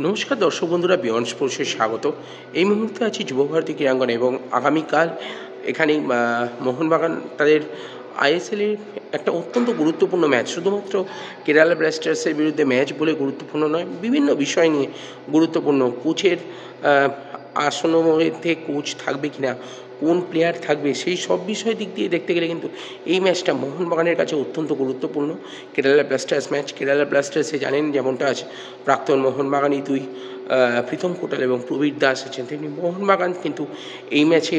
নমস্কার দর্শক বন্ধুরা, বিয়ন্ড স্পোর্টসে স্বাগত। এই মুহূর্তে আছি যুবভারতী ক্রীড়াঙ্গনে এবং আগামীকাল এখানে মোহনবাগান তাদের আইএসএলের একটা অত্যন্ত গুরুত্বপূর্ণ ম্যাচ, শুধুমাত্র কেরালা ব্লাস্টার্সের বিরুদ্ধে ম্যাচ বলে গুরুত্বপূর্ণ নয়, বিভিন্ন বিষয় নিয়ে গুরুত্বপূর্ণ। কোচের আসন্ন মধ্যে কোচ থাকবে কিনা, কোন প্লেয়ার থাকবে, সেই সব বিষয় দিক দিয়ে দেখতে গেলে কিন্তু এই ম্যাচটা মোহনবাগানের কাছে অত্যন্ত গুরুত্বপূর্ণ। কেরালা ব্লাস্টার্স ম্যাচ, কেরালা ব্লাস্টার্সে জানেন যেমনটা আছে প্রাক্তন মোহনবাগানই দুই প্রীতম কোটাল এবং প্রবীর দাস আছেন, তেমনি মোহনবাগান কিন্তু এই ম্যাচে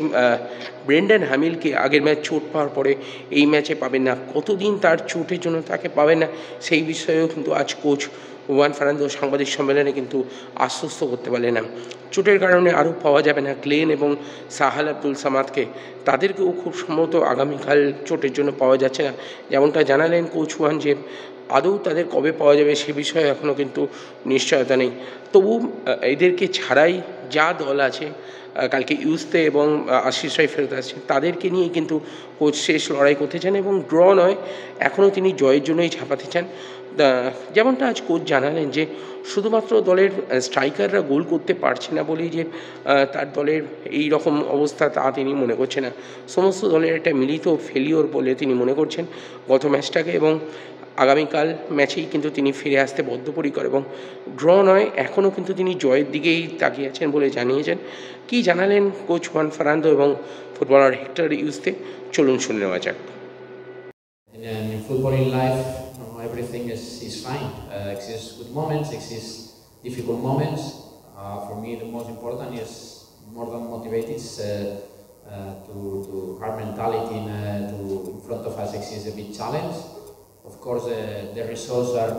ব্রেন্ডন হ্যামিলকে আগের ম্যাচ চোট পাওয়ার পরে এই ম্যাচে পাবেন না। কতদিন তার চোটের জন্য তাকে পাবেন না সেই বিষয়েও কিন্তু আজ কোচ ওয়ান ফার্নান্দো সাংবাদিক সম্মেলনে কিন্তু আশ্বস্ত করতে পারলেন না। চোটের কারণে আরও পাওয়া যাবে না গ্লেন এবং সাহাল আব্দুল সামাদকে, তাদেরকেও খুব সম্ভবত আগামীকাল চোটের জন্য পাওয়া যাচ্ছে না। যেমনটা জানালেন কোচ ওয়ান যে আদৌ তাদের কবে পাওয়া যাবে সে বিষয়ে এখনও কিন্তু নিশ্চয়তা নেই। তবু এদেরকে ছাড়াই যা দল আছে, কালকে ইউসতে এবং আশিস রায় ফেরত আসছে, তাদেরকে নিয়ে কিন্তু কোচ শেষ লড়াই করতে চান এবং ড্র নয়, এখনও তিনি জয়ের জন্যই ঝাঁপাতে চান। যেমনটা আজ কোচ জানালেন যে শুধুমাত্র দলের স্ট্রাইকাররা গোল করতে পারছে না বলেই যে তার দলের এই রকম অবস্থা তা তিনি মনে করছেন না। সমস্ত দলের একটা মিলিত ফেলিওর বলে তিনি মনে করছেন গত ম্যাচটাকে, এবং আগামীকাল ম্যাচেই কিন্তু তিনি ফিরে আসতে বদ্ধপরিকর এবং ড্র নয়, এখনও কিন্তু তিনি জয়ের দিকেই তাকিয়ে আছেন বলে জানিয়েছেন। কী জানালেন কোচ ওয়ান ফার্নান্দো এবং ফুটবলার হেক্টর ইউসতে, চলুন শুনে নেওয়া যাক। In footballing life, everything is fine. Exists good moments, exists difficult moments. For me, the most important is more than motivated to our mentality in front of us exists a big challenge. Of course, the results are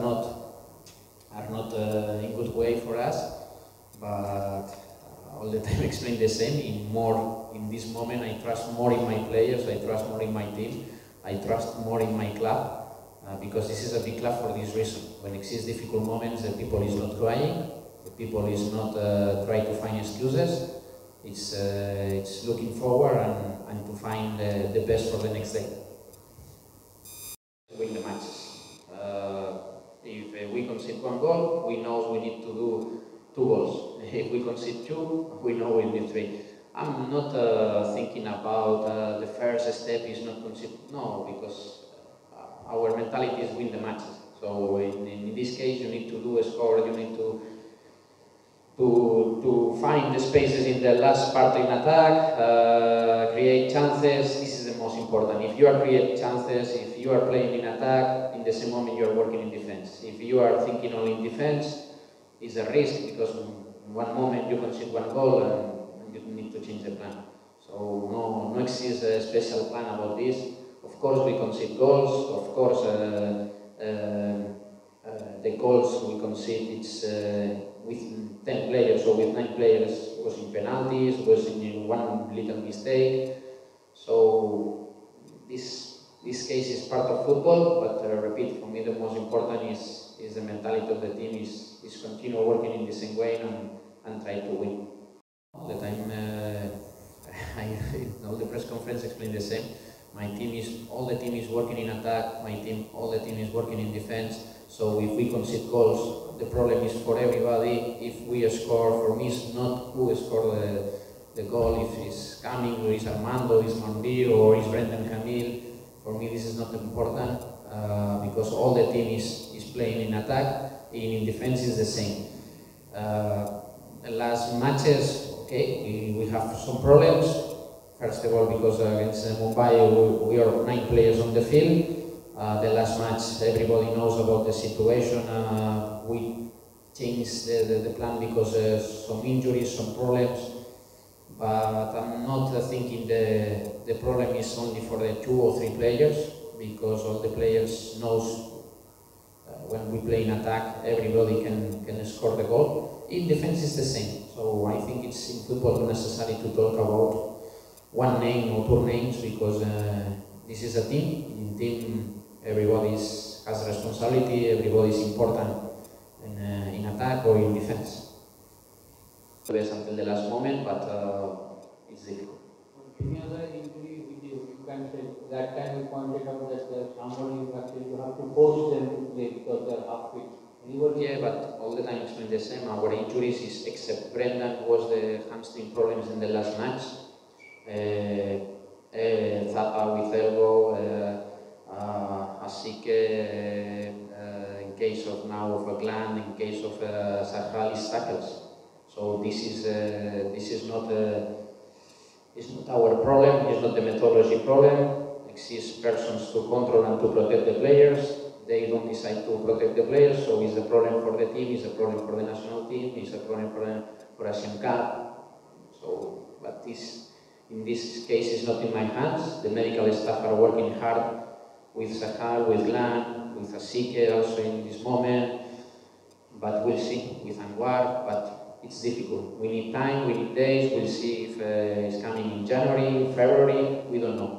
not in good way for us, but all the time explain the same. In this moment, I trust more in my players, I trust more in my team, I trust more in my club, because this is a big club for this reason. When exists difficult moments, the people is not crying, the people is not trying to find excuses. It's looking forward and to find the best for the next day. Win the matches. If we concede one goal, we know we need to do 2 goals. If we concede 2, we know we need 3. I'm not thinking about the first step is not concede. No, because our mentality is win the matches. So in this case, you need to do a score. You need to find the spaces in the last part in attack, create chances. This is the most important. If you are creating chances, if you are playing in attack, in the same moment you are working in defense. If you are thinking only in defense, it's a risk, because in one moment you concede 1 goal and you need to change the plan. So no exists a special plan about this. Of course we concede goals. Of course the goals we concede, it's with 10 players or with 9 players, was in penalties, was in one little mistake. So this case is part of football, but repeat, for me the most important is the mentality of the team, is continue working in the same way and try to win. All the time, all the press conference explain the same. All the team is working in attack. All the team is working in defense. So if we concede goals, the problem is for everybody. If we score, for me it's not who scored the goal. If it's Cumming, or it's Armando, it's Mandir, or it's Brendan Camille. For me this is not important, because all the team is playing in attack. In defense is the same. The last matches, okay, we have some problems. First of all, because against Mumbai we are 9 players on the field. The last match, everybody knows about the situation. We changed the plan because some injuries, some problems. But I'm not thinking the problem is only for the 2 or 3 players, because all the players knows when we play in attack, everybody can score the goal. In defense is the same. So I think it's in football not necessary to talk about 1 name or 2 names, because this is a team. In team, everybody has responsibility. Everybody is important in attack or in defense. Best until the last moment, but it's difficult. Any other injury you can say that time we pointed out that somebody you have to force them to play because they are half fit. Yeah, but all the time it's been the same. Our injuries is, except Brendan, was the hamstring problems in the last match. Zappa with elbow, Asike in case of now of a gland, in case of Sahalis tackles. So this is not it's not our problem. It's not the methodology problem. Exists persons to control and to protect the players. They don't decide to protect the players, so it's a problem for the team, it's a problem for the national team, it's a problem for Asian Cup. So, but this, in this case, is not in my hands. The medical staff are working hard with Sahal, with Glan, with Asike also in this moment. But we'll see with Anwar. But it's difficult. We need time, we need days. We'll see if it's coming in January, February. We don't know.